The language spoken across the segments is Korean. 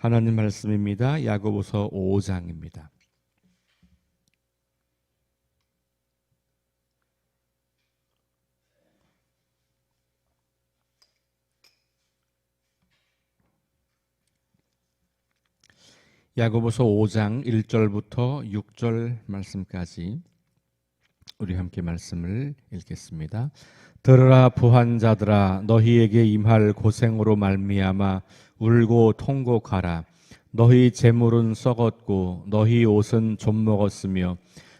하나님 말씀입니다. 야고보서 5장입니다. 야고보서 5장 1절부터 6절 말씀까지 우리 함께 말씀을 읽겠습니다. 들으라 부한 자들아, 너희에게 임할 고생으로 말미암아 울고 통곡하라. 너희 재물은 썩었고 너희 옷은 좀 먹었으며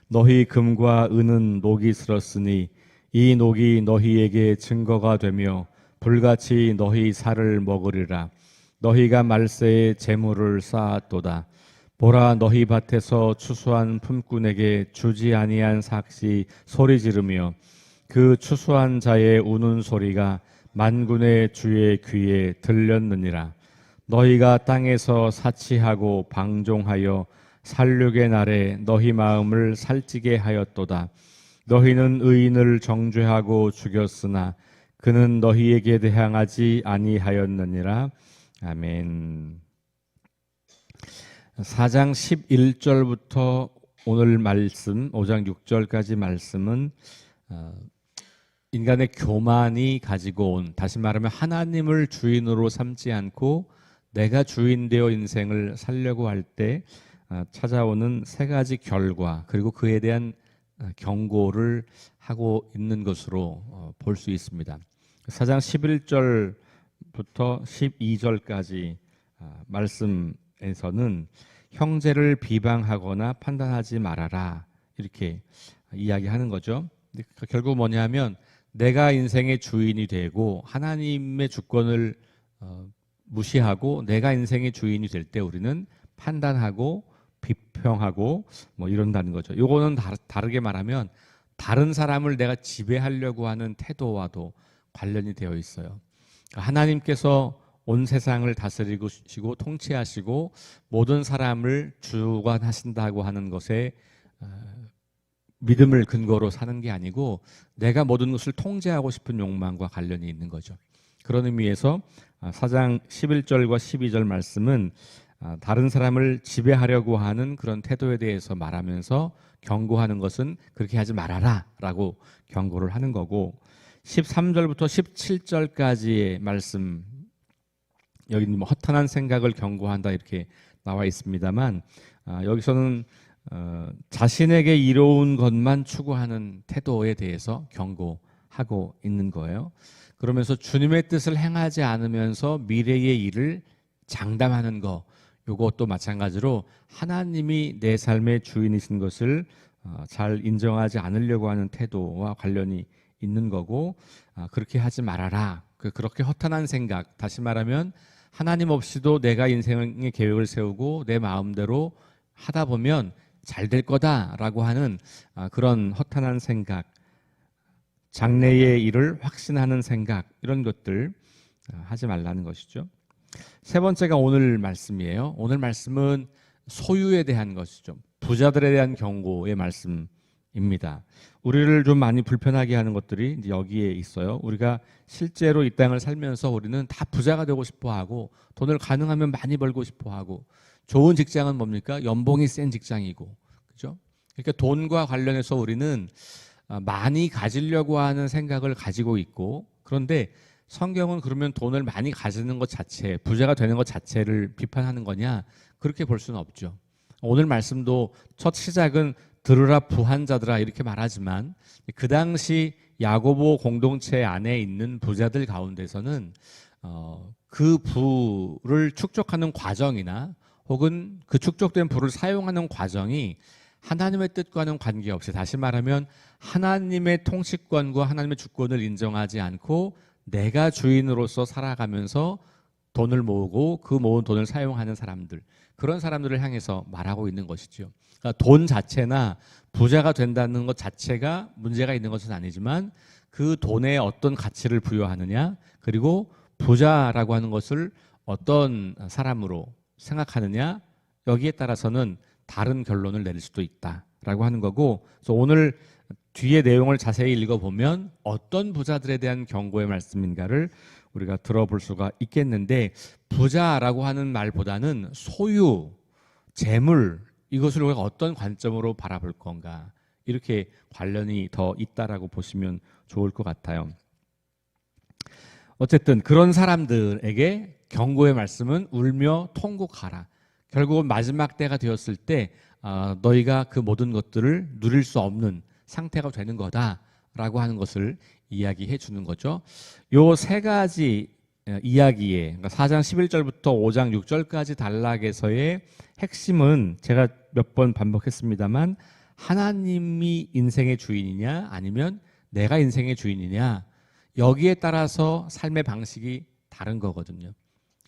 너희 금과 은은 녹이 슬었으니 이 녹이 너희에게 증거가 되며 불같이 너희 살을 먹으리라. 너희가 말세에 재물을 쌓았도다. 보라, 너희 밭에서 추수한 품꾼에게 주지 아니한 삭시 소리 지르며 그 추수한 자의 우는 소리가 만군의 주의 귀에 들렸느니라. 너희가 땅에서 사치하고 방종하여 살육의 날에 너희 마음을 살찌게 하였도다. 너희는 의인을 정죄하고 죽였으나 그는 너희에게 대항하지 아니하였느니라. 아멘. 4장 11절부터 오늘 말씀 5장 6절까지 말씀은 인간의 교만이 가지고 온, 다시 말하면 하나님을 주인으로 삼지 않고 내가 주인 되어 인생을 살려고 할 때 찾아오는 세 가지 결과, 그리고 그에 대한 경고를 하고 있는 것으로 볼 수 있습니다. 4장 11절부터 12절까지 말씀에서는 형제를 비방하거나 판단하지 말아라, 이렇게 이야기하는 거죠. 결국 뭐냐면 내가 인생의 주인이 되고 하나님의 주권을 무시하고 내가 인생의 주인이 될 때 우리는 판단하고 비평하고 뭐 이런다는 거죠. 요거는 다르게 말하면 다른 사람을 내가 지배하려고 하는 태도와도 관련이 되어 있어요. 하나님께서 온 세상을 다스리시고 통치하시고 모든 사람을 주관하신다고 하는 것에 믿음을 근거로 사는 게 아니고 내가 모든 것을 통제하고 싶은 욕망과 관련이 있는 거죠. 그런 의미에서 4장 11절과 12절 말씀은 다른 사람을 지배하려고 하는 그런 태도에 대해서 말하면서 경고하는 것은 그렇게 하지 말아라 라고 경고를 하는 거고, 13절부터 17절까지의 말씀, 여기는 뭐 허탄한 생각을 경고한다 이렇게 나와 있습니다만 여기서는 자신에게 이로운 것만 추구하는 태도에 대해서 경고하고 있는 거예요. 그러면서 주님의 뜻을 행하지 않으면서 미래의 일을 장담하는 거, 이것도 마찬가지로 하나님이 내 삶의 주인이신 것을 잘 인정하지 않으려고 하는 태도와 관련이 있는 거고, 그렇게 하지 말아라. 그렇게 허탄한 생각, 다시 말하면 하나님 없이도 내가 인생의 계획을 세우고 내 마음대로 하다 보면 잘 될 거다라고 하는 그런 허탄한 생각, 장래의 일을 확신하는 생각, 이런 것들 하지 말라는 것이죠. 세 번째가 오늘 말씀이에요. 오늘 말씀은 소유에 대한 것이죠. 부자들에 대한 경고의 말씀입니다. 우리를 좀 많이 불편하게 하는 것들이 이제 여기에 있어요. 우리가 실제로 이 땅을 살면서 우리는 다 부자가 되고 싶어 하고 돈을 가능하면 많이 벌고 싶어 하고, 좋은 직장은 뭡니까? 연봉이 센 직장이고, 그죠? 그러니까 돈과 관련해서 우리는 많이 가지려고 하는 생각을 가지고 있고, 그런데 성경은 그러면 돈을 많이 가지는 것 자체, 부자가 되는 것 자체를 비판하는 거냐? 그렇게 볼 수는 없죠. 오늘 말씀도 첫 시작은 들으라 부한 자들아 이렇게 말하지만 그 당시 야고보 공동체 안에 있는 부자들 가운데서는 그 부를 축적하는 과정이나 혹은 그 축적된 부를 사용하는 과정이 하나님의 뜻과는 관계없이, 다시 말하면 하나님의 통치권과 하나님의 주권을 인정하지 않고 내가 주인으로서 살아가면서 돈을 모으고 그 모은 돈을 사용하는 사람들, 그런 사람들을 향해서 말하고 있는 것이죠. 그러니까 돈 자체나 부자가 된다는 것 자체가 문제가 있는 것은 아니지만 그 돈에 어떤 가치를 부여하느냐, 그리고 부자라고 하는 것을 어떤 사람으로 생각하느냐, 여기에 따라서는 다른 결론을 내릴 수도 있다라고 하는 거고, 그래서 오늘 뒤에 내용을 자세히 읽어보면 어떤 부자들에 대한 경고의 말씀인가를 우리가 들어볼 수가 있겠는데, 부자라고 하는 말보다는 소유, 재물, 이것을 우리가 어떤 관점으로 바라볼 건가, 이렇게 관련이 더 있다라고 보시면 좋을 것 같아요. 어쨌든 그런 사람들에게 경고의 말씀은 울며 통곡하라. 결국은 마지막 때가 되었을 때 너희가 그 모든 것들을 누릴 수 없는 상태가 되는 거다라고 하는 것을 이야기해 주는 거죠. 요 세 가지 이야기에, 그러니까 4장 11절부터 5장 6절까지 단락에서의 핵심은 제가 몇 번 반복했습니다만, 하나님이 인생의 주인이냐 아니면 내가 인생의 주인이냐, 여기에 따라서 삶의 방식이 다른 거거든요.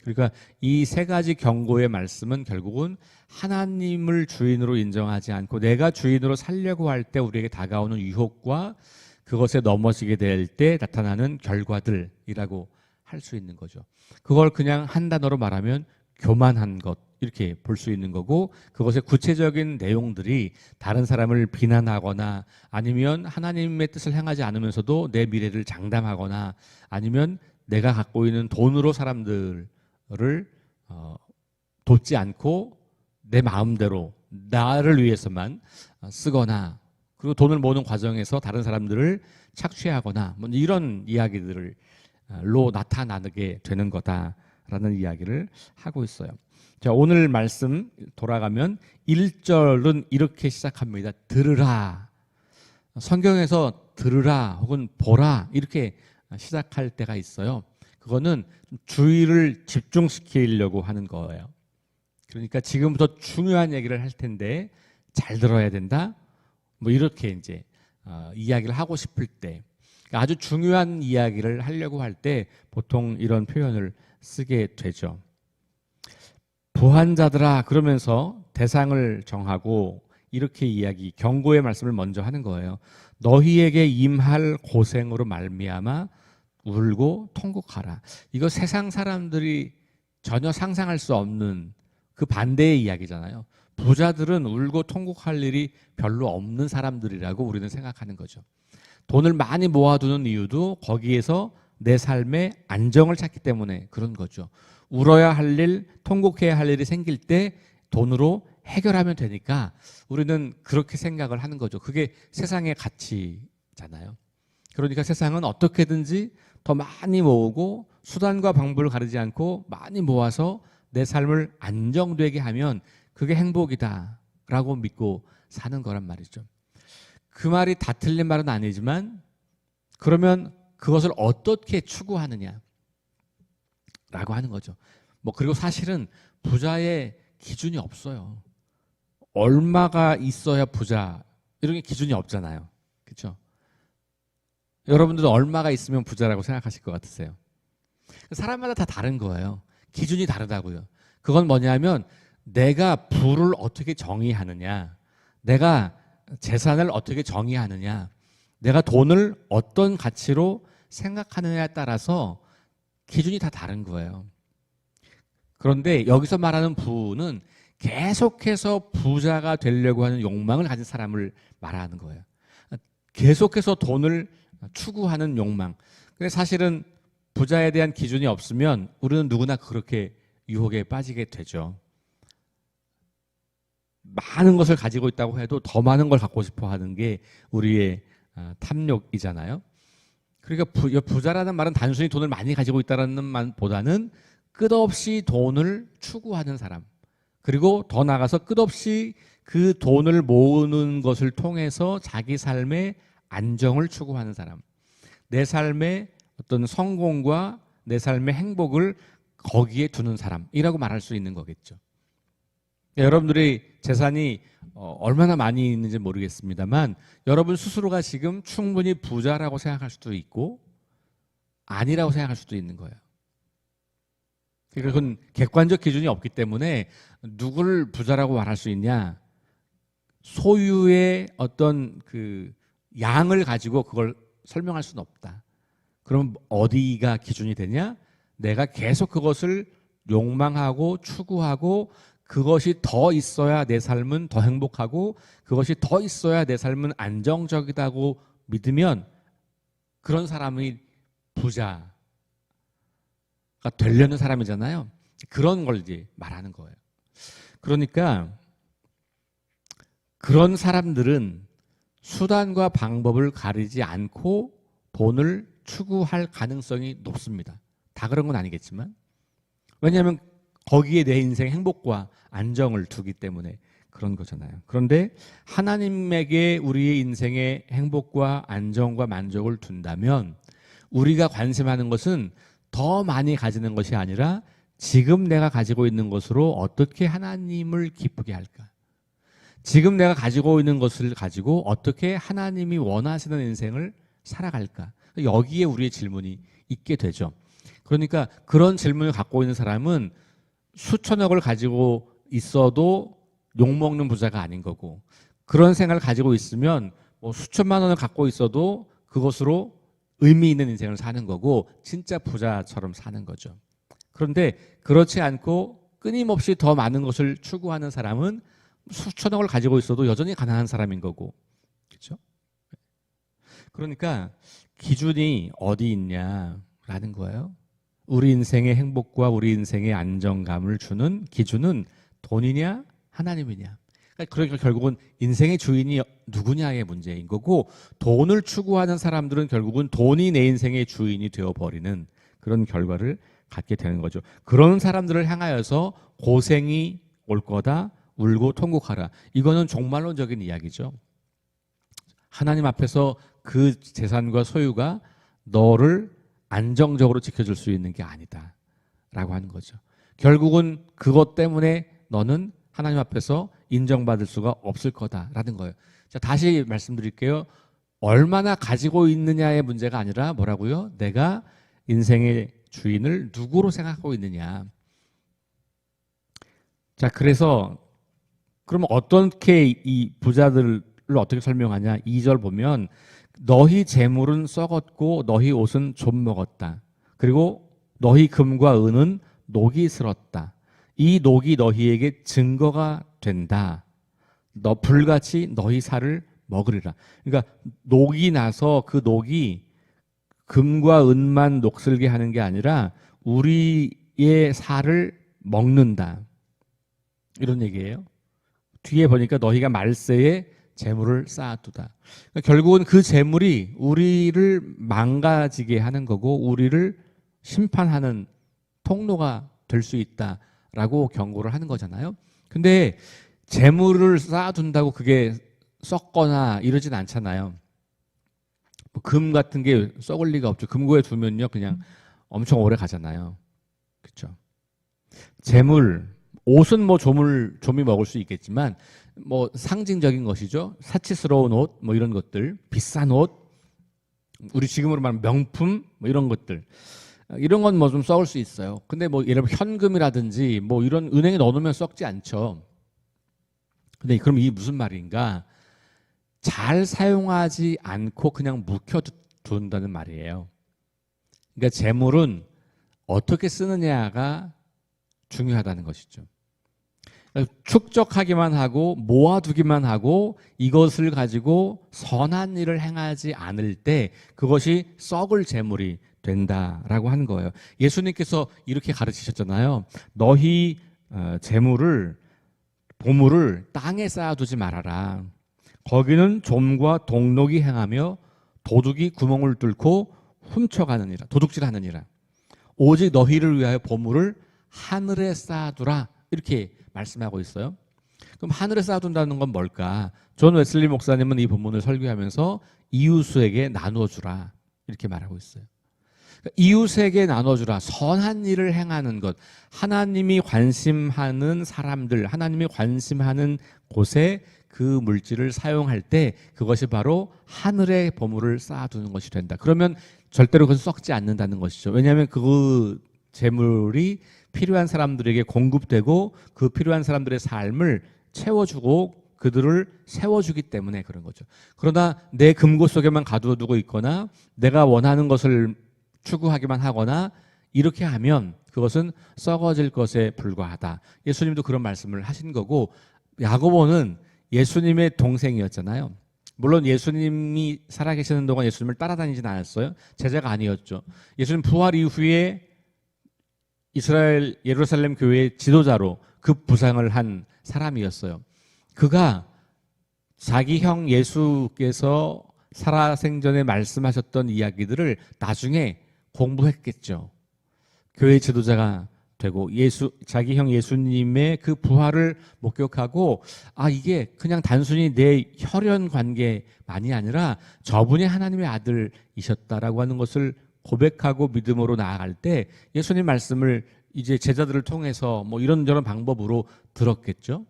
그러니까 이 세 가지 경고의 말씀은 결국은 하나님을 주인으로 인정하지 않고 내가 주인으로 살려고 할 때 우리에게 다가오는 유혹과 그것에 넘어지게 될 때 나타나는 결과들이라고 할 수 있는 거죠. 그걸 그냥 한 단어로 말하면 교만한 것, 이렇게 볼 수 있는 거고, 그것의 구체적인 내용들이 다른 사람을 비난하거나 아니면 하나님의 뜻을 행하지 않으면서도 내 미래를 장담하거나 아니면 내가 갖고 있는 돈으로 사람들을 돕지 않고 내 마음대로 나를 위해서만 쓰거나, 그리고 돈을 모으는 과정에서 다른 사람들을 착취하거나 뭐 이런 이야기들로 나타나게 되는 거다라는 이야기를 하고 있어요. 자, 오늘 말씀 돌아가면 1절은 이렇게 시작합니다. 들으라. 성경에서 들으라 혹은 보라 이렇게 시작할 때가 있어요. 그거는 주의를 집중시키려고 하는 거예요. 그러니까 지금부터 중요한 얘기를 할 텐데 잘 들어야 된다. 뭐 이렇게 이제 이야기를 하고 싶을 때, 아주 중요한 이야기를 하려고 할 때 보통 이런 표현을 쓰게 되죠. 부한 자들아, 그러면서 대상을 정하고 이렇게 경고의 말씀을 먼저 하는 거예요. 너희에게 임할 고생으로 말미암아 울고 통곡하라. 이거 세상 사람들이 전혀 상상할 수 없는 그 반대의 이야기잖아요. 부자들은 울고 통곡할 일이 별로 없는 사람들이라고 우리는 생각하는 거죠. 돈을 많이 모아두는 이유도 거기에서 내 삶의 안정을 찾기 때문에 그런 거죠. 울어야 할 일, 통곡해야 할 일이 생길 때 돈으로 해결하면 되니까 우리는 그렇게 생각을 하는 거죠. 그게 세상의 가치잖아요. 그러니까 세상은 어떻게든지 더 많이 모으고 수단과 방법을 가리지 않고 많이 모아서 내 삶을 안정되게 하면 그게 행복이다라고 믿고 사는 거란 말이죠. 그 말이 다 틀린 말은 아니지만, 그러면 그것을 어떻게 추구하느냐 라고 하는 거죠. 그리고 사실은 부자의 기준이 없어요. 얼마가 있어야 부자, 이런 게 기준이 없잖아요. 그렇죠? 여러분들도 얼마가 있으면 부자라고 생각하실 것 같으세요? 사람마다 다 다른 거예요. 기준이 다르다고요. 그건 뭐냐면 내가 부를 어떻게 정의하느냐, 내가 재산을 어떻게 정의하느냐, 내가 돈을 어떤 가치로 생각하느냐에 따라서 기준이 다 다른 거예요. 그런데 여기서 말하는 부는 계속해서 부자가 되려고 하는 욕망을 가진 사람을 말하는 거예요. 계속해서 돈을 추구하는 욕망. 근데 사실은 부자에 대한 기준이 없으면 우리는 누구나 그렇게 유혹에 빠지게 되죠. 많은 것을 가지고 있다고 해도 더 많은 걸 갖고 싶어 하는 게 우리의 탐욕이잖아요. 그러니까 부자라는 말은 단순히 돈을 많이 가지고 있다는 말보다는 끝없이 돈을 추구하는 사람, 그리고 더 나아가서 끝없이 그 돈을 모으는 것을 통해서 자기 삶의 안정을 추구하는 사람, 내 삶의 어떤 성공과 내 삶의 행복을 거기에 두는 사람이라고 말할 수 있는 거겠죠. 여러분들의 재산이 얼마나 많이 있는지 모르겠습니다만 여러분 스스로가 지금 충분히 부자라고 생각할 수도 있고 아니라고 생각할 수도 있는 거예요. 그건 객관적 기준이 없기 때문에 누구를 부자라고 말할 수 있냐, 소유의 어떤 그 양을 가지고 그걸 설명할 수는 없다. 그럼 어디가 기준이 되냐? 내가 계속 그것을 욕망하고 추구하고 그것이 더 있어야 내 삶은 더 행복하고 그것이 더 있어야 내 삶은 안정적이다고 믿으면 그런 사람이 부자라고 되려는 사람이잖아요. 그런 걸 이제 말하는 거예요. 그러니까 그런 사람들은 수단과 방법을 가리지 않고 돈을 추구할 가능성이 높습니다. 다 그런 건 아니겠지만. 왜냐하면 거기에 내 인생 행복과 안정을 두기 때문에 그런 거잖아요. 그런데 하나님에게 우리의 인생의 행복과 안정과 만족을 둔다면 우리가 관심하는 것은 더 많이 가지는 것이 아니라 지금 내가 가지고 있는 것으로 어떻게 하나님을 기쁘게 할까? 지금 내가 가지고 있는 것을 가지고 어떻게 하나님이 원하시는 인생을 살아갈까? 여기에 우리의 질문이 있게 되죠. 그러니까 그런 질문을 갖고 있는 사람은 수천억을 가지고 있어도 욕먹는 부자가 아닌 거고, 그런 생각을 가지고 있으면 뭐 수천만 원을 갖고 있어도 그것으로 의미 있는 인생을 사는 거고 진짜 부자처럼 사는 거죠. 그런데 그렇지 않고 끊임없이 더 많은 것을 추구하는 사람은 수천억을 가지고 있어도 여전히 가난한 사람인 거고, 그렇죠? 그러니까 기준이 어디 있냐라는 거예요. 우리 인생의 행복과 우리 인생의 안정감을 주는 기준은 돈이냐 하나님이냐. 그러니까 결국은 인생의 주인이 누구냐의 문제인 거고, 돈을 추구하는 사람들은 결국은 돈이 내 인생의 주인이 되어버리는 그런 결과를 갖게 되는 거죠. 그런 사람들을 향하여서 고생이 올 거다, 울고 통곡하라. 이거는 종말론적인 이야기죠. 하나님 앞에서 그 재산과 소유가 너를 안정적으로 지켜줄 수 있는 게 아니다 라고 하는 거죠. 결국은 그것 때문에 너는 하나님 앞에서 인정받을 수가 없을 거다라는 거예요. 자, 다시 말씀드릴게요. 얼마나 가지고 있느냐의 문제가 아니라 뭐라고요? 내가 인생의 주인을 누구로 생각하고 있느냐. 자, 그래서 그러면 어떻게 이 부자들을 어떻게 설명하냐? 2절 보면 너희 재물은 썩었고 너희 옷은 좀 먹었다. 그리고 너희 금과 은은 녹이 슬었다. 이 녹이 너희에게 증거가 된다. 너 불같이 너희 살을 먹으리라. 그러니까 녹이 나서 그 녹이 금과 은만 녹슬게 하는 게 아니라 우리의 살을 먹는다. 이런 얘기예요. 뒤에 보니까 너희가 말세에 재물을 쌓아두다. 그러니까 결국은 그 재물이 우리를 망가지게 하는 거고 우리를 심판하는 통로가 될 수 있다라고 경고를 하는 거잖아요. 근데 재물을 쌓아둔다고 그게 썩거나 이러진 않잖아요. 금 같은 게 썩을 리가 없죠. 금고에 두면요 그냥 엄청 오래 가잖아요. 그렇죠? 재물, 옷은 뭐 좀이 먹을 수 있겠지만 뭐 상징적인 것이죠. 사치스러운 옷, 뭐 이런 것들, 비싼 옷, 우리 지금으로 말하면 명품, 뭐 이런 것들, 이런 건 뭐 좀 썩을 수 있어요. 근데 뭐 예를 들면 현금이라든지 뭐 이런 은행에 넣어놓으면 썩지 않죠. 근데 그럼 이게 무슨 말인가? 잘 사용하지 않고 그냥 묵혀둔다는 말이에요. 그러니까 재물은 어떻게 쓰느냐가 중요하다는 것이죠. 축적하기만 하고 모아두기만 하고 이것을 가지고 선한 일을 행하지 않을 때 그것이 썩을 재물이 된다라고 하는 거예요. 예수님께서 이렇게 가르치셨잖아요. 너희 재물을 보물을 땅에 쌓아두지 말아라. 거기는 좀과 동록이 행하며 도둑이 구멍을 뚫고 훔쳐가느니라. 도둑질하느니라. 오직 너희를 위하여 보물을 하늘에 쌓아두라. 이렇게 말씀하고 있어요. 그럼 하늘에 쌓아둔다는 건 뭘까? 존 웨슬리 목사님은 이 본문을 설교하면서 이웃에게 나눠주라. 이렇게 말하고 있어요. 이웃에게 나눠주라. 선한 일을 행하는 것. 하나님이 관심하는 사람들, 하나님이 관심하는 곳에 그 물질을 사용할 때 그것이 바로 하늘의 보물을 쌓아두는 것이 된다. 그러면 절대로 그것은 썩지 않는다는 것이죠. 왜냐하면 그 재물이 필요한 사람들에게 공급되고 그 필요한 사람들의 삶을 채워주고 그들을 세워주기 때문에 그런 거죠. 그러나 내 금고 속에만 가두어두고 있거나 내가 원하는 것을 추구하기만 하거나 이렇게 하면 그것은 썩어질 것에 불과하다. 예수님도 그런 말씀을 하신 거고, 야고보는 예수님의 동생이었잖아요. 물론 예수님이 살아계시는 동안 예수님을 따라다니진 않았어요. 제자가 아니었죠. 예수님 부활 이후에 이스라엘 예루살렘 교회의 지도자로 그 부상을 한 사람이었어요. 그가 자기 형 예수께서 살아생전에 말씀하셨던 이야기들을 나중에 공부했겠죠. 교회 지도자가 되고 자기 형 예수님의 그 부활을 목격하고, 이게 그냥 단순히 내 혈연 관계만이 아니라 저분이 하나님의 아들이셨다라고 하는 것을 고백하고 믿음으로 나아갈 때 예수님 말씀을 이제 제자들을 통해서 뭐 이런저런 방법으로 들었겠죠.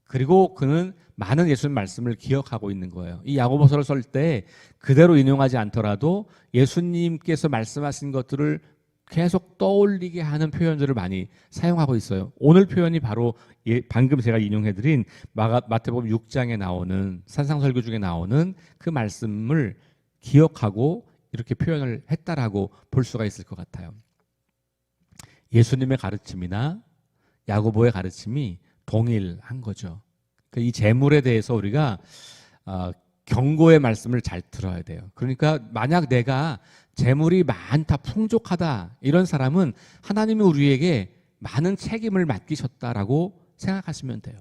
그리고 그는 많은 예수님 말씀을 기억하고 있는 거예요. 이 야고보서를 쓸 때 그대로 인용하지 않더라도 예수님께서 말씀하신 것들을 계속 떠올리게 하는 표현들을 많이 사용하고 있어요. 오늘 표현이 바로 방금 제가 인용해드린 마태복음 6장에 나오는 산상설교 중에 나오는 그 말씀을 기억하고 이렇게 표현을 했다라고 볼 수가 있을 것 같아요. 예수님의 가르침이나 야고보의 가르침이 동일한 거죠. 이 재물에 대해서 우리가 경고의 말씀을 잘 들어야 돼요. 그러니까 만약 내가 재물이 많다, 풍족하다 이런 사람은 하나님이 우리에게 많은 책임을 맡기셨다라고 생각하시면 돼요.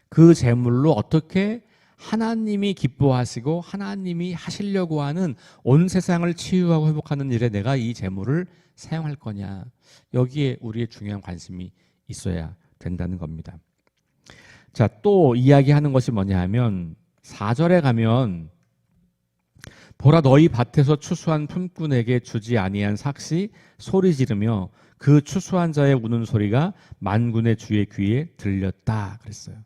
그 재물로 어떻게 하나님이 기뻐하시고 하나님이 하시려고 하는 온 세상을 치유하고 회복하는 일에 내가 이 재물을 사용할 거냐, 여기에 우리의 중요한 관심이 있어야 된다는 겁니다. 자, 또 이야기하는 것이 뭐냐 하면 4절에 가면 보라, 너희 밭에서 추수한 품꾼에게 주지 아니한 삭시 소리 지르며 그 추수한 자의 우는 소리가 만군의 주의 귀에 들렸다 그랬어요.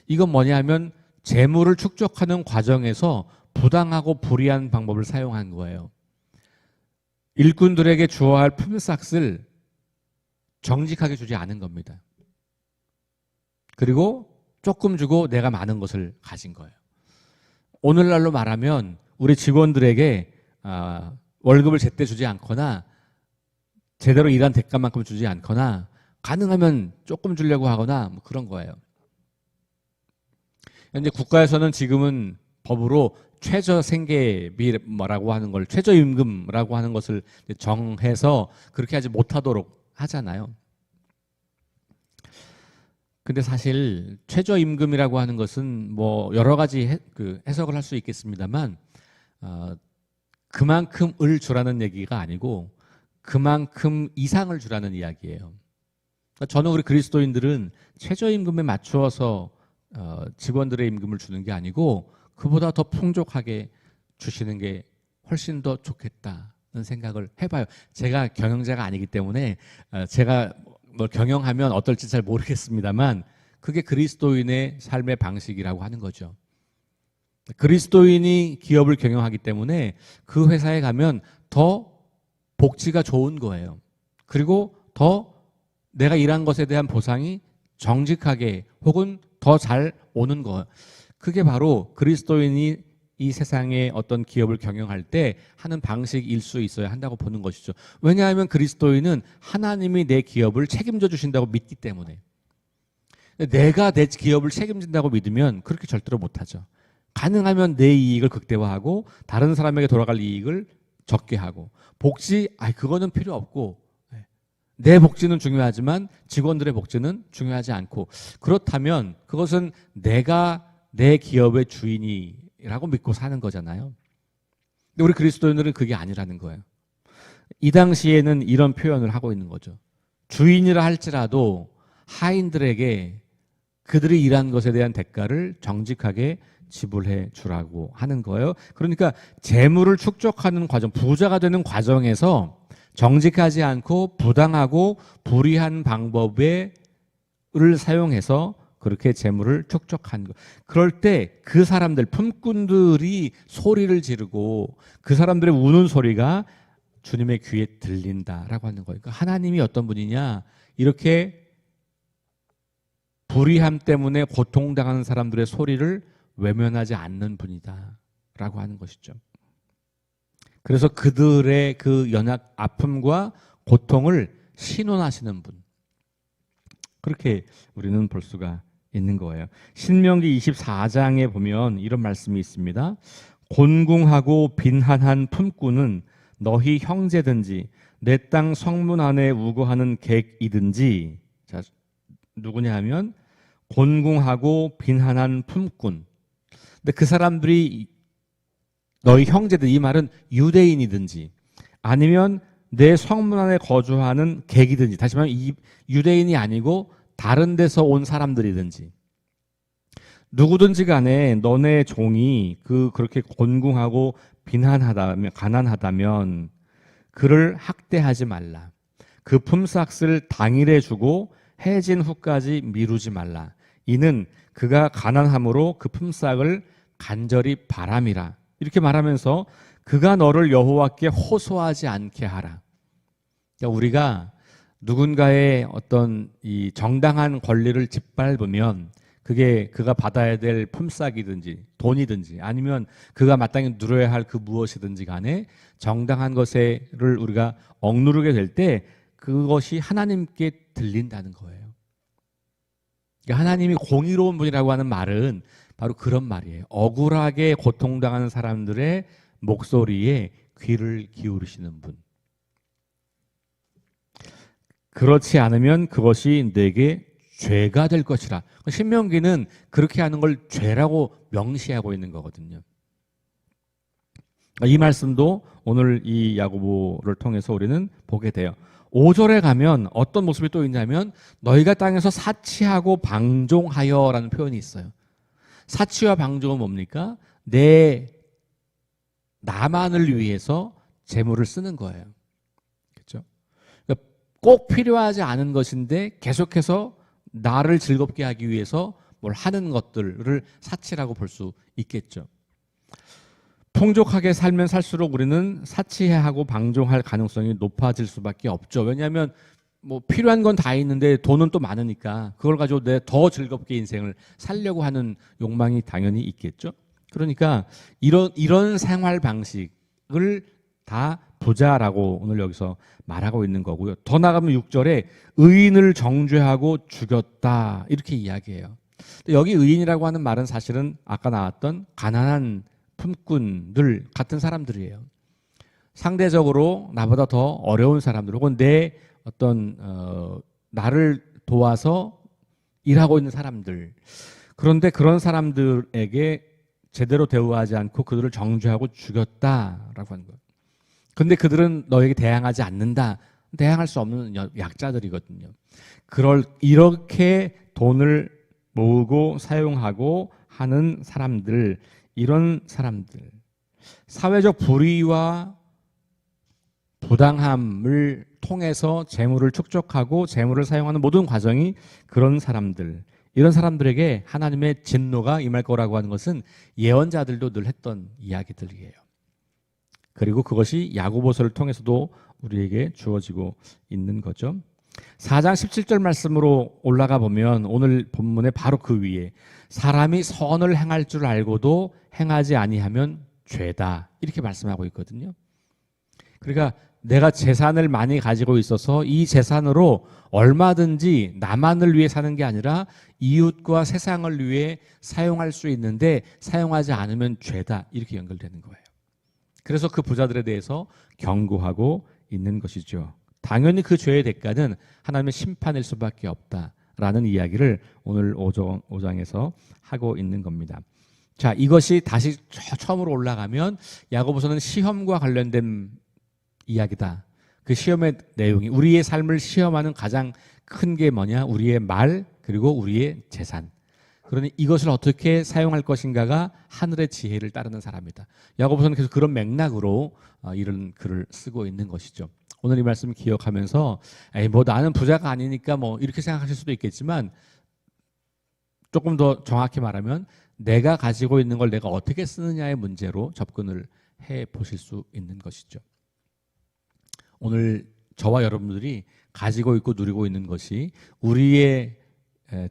이건 뭐냐 하면 재물을 축적하는 과정에서 부당하고 불의한 방법을 사용한 거예요. 일꾼들에게 주어야 할 품삯을 정직하게 주지 않은 겁니다. 그리고 조금 주고 내가 많은 것을 가진 거예요. 오늘날로 말하면 우리 직원들에게 월급을 제때 주지 않거나 제대로 일한 대가만큼 주지 않거나 가능하면 조금 주려고 하거나 뭐 그런 거예요. 현재 국가에서는 지금은 법으로 최저 생계비라고 하는 걸, 최저임금이라고 하는 것을 정해서 그렇게 하지 못하도록 하잖아요. 근데 사실 최저임금이라고 하는 것은 뭐 여러 가지 해석을 할 수 있겠습니다만 그만큼을 주라는 얘기가 아니고 그만큼 이상을 주라는 이야기예요. 저는 우리 그리스도인들은 최저임금에 맞추어서 직원들의 임금을 주는 게 아니고 그보다 더 풍족하게 주시는 게 훨씬 더 좋겠다는 생각을 해봐요. 제가 경영자가 아니기 때문에 제가 뭘 경영하면 어떨지 잘 모르겠습니다만 그게 그리스도인의 삶의 방식이라고 하는 거죠. 그리스도인이 기업을 경영하기 때문에 그 회사에 가면 더 복지가 좋은 거예요. 그리고 더 내가 일한 것에 대한 보상이 정직하게 혹은 더 잘 오는 거예요. 그게 바로 그리스도인이 이 세상의 어떤 기업을 경영할 때 하는 방식일 수 있어야 한다고 보는 것이죠. 왜냐하면 그리스도인은 하나님이 내 기업을 책임져 주신다고 믿기 때문에. 내가 내 기업을 책임진다고 믿으면 그렇게 절대로 못하죠. 가능하면 내 이익을 극대화하고 다른 사람에게 돌아갈 이익을 적게 하고, 복지, 그거는 필요 없고, 내 복지는 중요하지만 직원들의 복지는 중요하지 않고, 그렇다면 그것은 내가 내 기업의 주인이라고 믿고 사는 거잖아요. 근데 우리 그리스도인들은 그게 아니라는 거예요. 이 당시에는 이런 표현을 하고 있는 거죠. 주인이라 할지라도 하인들에게 그들이 일한 것에 대한 대가를 정직하게 지불해 주라고 하는 거예요. 그러니까 재물을 축적하는 과정, 부자가 되는 과정에서 정직하지 않고 부당하고 불의한 방법을 사용해서 그렇게 재물을 축적한 거. 그럴 때 그 사람들, 품꾼들이 소리를 지르고 그 사람들의 우는 소리가 주님의 귀에 들린다라고 하는 거예요. 그러니까 하나님이 어떤 분이냐, 이렇게 불의함 때문에 고통당하는 사람들의 소리를 외면하지 않는 분이다라고 하는 것이죠. 그래서 그들의 그 연약 아픔과 고통을 신원하시는 분, 그렇게 우리는 볼 수가 있는 거예요. 신명기 24장에 보면 이런 말씀이 있습니다. 곤궁하고 빈한한 품꾼은 너희 형제든지 내 땅 성문 안에 우거하는 객이든지, 자, 누구냐 하면 곤궁하고 빈한한 품꾼. 근데 그 사람들이 너희 형제들, 이 말은 유대인이든지 아니면 내 성문 안에 거주하는 객이든지, 다시 말하면 이 유대인이 아니고 다른 데서 온 사람들이든지 누구든지 간에 너네 종이 그렇게 곤궁하고 빈한하다면, 가난하다면 그를 학대하지 말라. 그 품삯을 당일에 주고 해진 후까지 미루지 말라. 이는 그가 가난함으로 그 품삯을 간절히 바람이라. 이렇게 말하면서 그가 너를 여호와께 호소하지 않게 하라. 그러니까 우리가 누군가의 어떤 이 정당한 권리를 짓밟으면 그게 그가 받아야 될 품삯이든지 돈이든지 아니면 그가 마땅히 누려야 할 그 무엇이든지 간에 정당한 것을 우리가 억누르게 될 때 그것이 하나님께 들린다는 거예요. 그러니까 하나님이 공의로운 분이라고 하는 말은 바로 그런 말이에요. 억울하게 고통당하는 사람들의 목소리에 귀를 기울이시는 분. 그렇지 않으면 그것이 내게 죄가 될 것이라. 신명기는 그렇게 하는 걸 죄라고 명시하고 있는 거거든요. 이 말씀도 오늘 이 야고보를 통해서 우리는 보게 돼요. 5절에 가면 어떤 모습이 또 있냐면 너희가 땅에서 사치하고 방종하여라는 표현이 있어요. 사치와 방종은 뭡니까? 나만을 위해서 재물을 쓰는 거예요. 그렇죠? 그러니까 꼭 필요하지 않은 것인데 계속해서 나를 즐겁게 하기 위해서 뭘 하는 것들을 사치라고 볼 수 있겠죠. 풍족하게 살면 살수록 우리는 사치하고 방종할 가능성이 높아질 수밖에 없죠. 왜냐하면 뭐 필요한 건 다 있는데 돈은 또 많으니까 그걸 가지고 내 더 즐겁게 인생을 살려고 하는 욕망이 당연히 있겠죠. 그러니까 이런 생활 방식을 다 부자라고 오늘 여기서 말하고 있는 거고요. 더 나가면 6절에 의인을 정죄하고 죽였다 이렇게 이야기해요. 여기 의인이라고 하는 말은 사실은 아까 나왔던 가난한 품꾼들 같은 사람들이에요. 상대적으로 나보다 더 어려운 사람들 혹은 내 어떤 나를 도와서 일하고 있는 사람들. 그런데 그런 사람들에게 제대로 대우하지 않고 그들을 정죄하고 죽였다라고 하는 거예요. 그런데 그들은 너에게 대항하지 않는다. 대항할 수 없는 약자들이거든요. 이렇게 돈을 모으고 사용하고 하는 사람들, 이런 사람들, 사회적 불의와 부당함을 통해서 재물을 축적하고 재물을 사용하는 모든 과정이 그런 사람들, 이런 사람들에게 하나님의 진노가 임할 거라고 하는 것은 예언자들도 늘 했던 이야기들이에요. 그리고 그것이 야고보서를 통해서도 우리에게 주어지고 있는 거죠. 4장 17절 말씀으로 올라가 보면 오늘 본문의 바로 그 위에 사람이 선을 행할 줄 알고도 행하지 아니하면 죄다 이렇게 말씀하고 있거든요. 그러니까 내가 재산을 많이 가지고 있어서 이 재산으로 얼마든지 나만을 위해 사는 게 아니라 이웃과 세상을 위해 사용할 수 있는데 사용하지 않으면 죄다 이렇게 연결되는 거예요. 그래서 그 부자들에 대해서 경고하고 있는 것이죠. 당연히 그 죄의 대가는 하나님의 심판일 수밖에 없다라는 이야기를 오늘 5장에서 하고 있는 겁니다. 자, 이것이 다시 처음으로 올라가면 야고보서는 시험과 관련된 이야기다. 그 시험의 내용이 우리의 삶을 시험하는 가장 큰 게 뭐냐? 우리의 말 그리고 우리의 재산. 그러니 이것을 어떻게 사용할 것인가가 하늘의 지혜를 따르는 사람이다. 야고보서는 계속 그런 맥락으로 이런 글을 쓰고 있는 것이죠. 오늘 이 말씀을 기억하면서 뭐 나는 부자가 아니니까 뭐 이렇게 생각하실 수도 있겠지만 조금 더 정확히 말하면 내가 가지고 있는 걸 내가 어떻게 쓰느냐의 문제로 접근을 해 보실 수 있는 것이죠. 오늘 저와 여러분들이 가지고 있고 누리고 있는 것이 우리의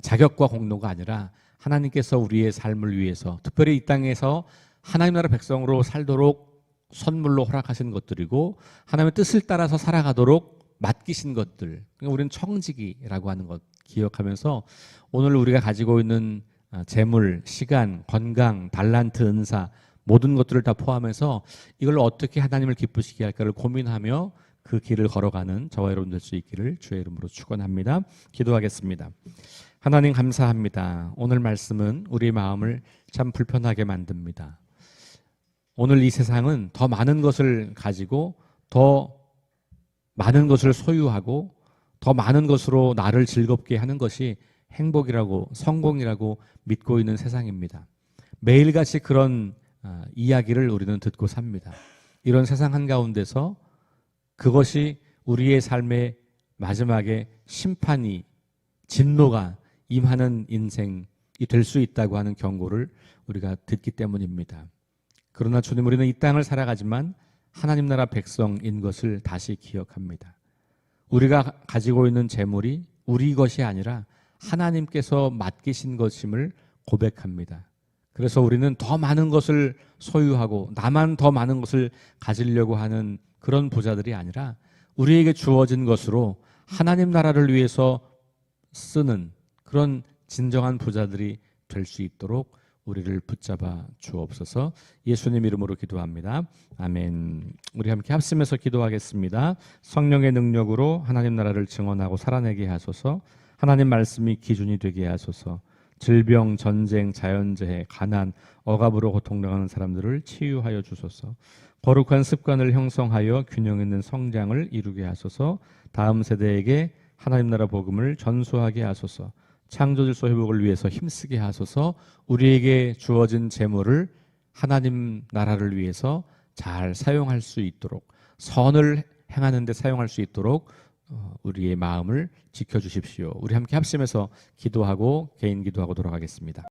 자격과 공로가 아니라 하나님께서 우리의 삶을 위해서 특별히 이 땅에서 하나님 나라 백성으로 살도록 선물로 허락하신 것들이고 하나님의 뜻을 따라서 살아가도록 맡기신 것들. 그러니까 우리는 청지기라고 하는 것 기억하면서 오늘 우리가 가지고 있는 재물, 시간, 건강, 달란트, 은사 모든 것들을 다 포함해서 이걸 어떻게 하나님을 기쁘시게 할까를 고민하며 그 길을 걸어가는 저와 여러분 될 수 있기를 주의 이름으로 축원합니다. 기도하겠습니다. 하나님 감사합니다. 오늘 말씀은 우리의 마음을 참 불편하게 만듭니다. 오늘 이 세상은 더 많은 것을 가지고 더 많은 것을 소유하고 더 많은 것으로 나를 즐겁게 하는 것이 행복이라고 성공이라고 믿고 있는 세상입니다. 매일같이 그런 이야기를 우리는 듣고 삽니다. 이런 세상 한가운데서 그것이 우리의 삶의 마지막에 심판이 진노가 임하는 인생이 될 수 있다고 하는 경고를 우리가 듣기 때문입니다. 그러나 주님, 우리는 이 땅을 살아가지만 하나님 나라 백성인 것을 다시 기억합니다. 우리가 가지고 있는 재물이 우리 것이 아니라 하나님께서 맡기신 것임을 고백합니다. 그래서 우리는 더 많은 것을 소유하고 나만 더 많은 것을 가지려고 하는 그런 부자들이 아니라 우리에게 주어진 것으로 하나님 나라를 위해서 쓰는 그런 진정한 부자들이 될 수 있도록 우리를 붙잡아 주옵소서. 예수님 이름으로 기도합니다. 아멘. 우리 함께 합심해서 기도하겠습니다. 성령의 능력으로 하나님 나라를 증언하고 살아내게 하소서. 하나님 말씀이 기준이 되게 하소서. 질병, 전쟁, 자연재해, 가난, 억압으로 고통당하는 사람들을 치유하여 주소서. 거룩한 습관을 형성하여 균형 있는 성장을 이루게 하소서. 다음 세대에게 하나님 나라 복음을 전수하게 하소서. 창조 질서 회복을 위해서 힘쓰게 하소서. 우리에게 주어진 재물을 하나님 나라를 위해서 잘 사용할 수 있도록, 선을 행하는 데 사용할 수 있도록 우리의 마음을 지켜주십시오. 우리 함께 합심해서 기도하고 개인 기도하고 돌아가겠습니다.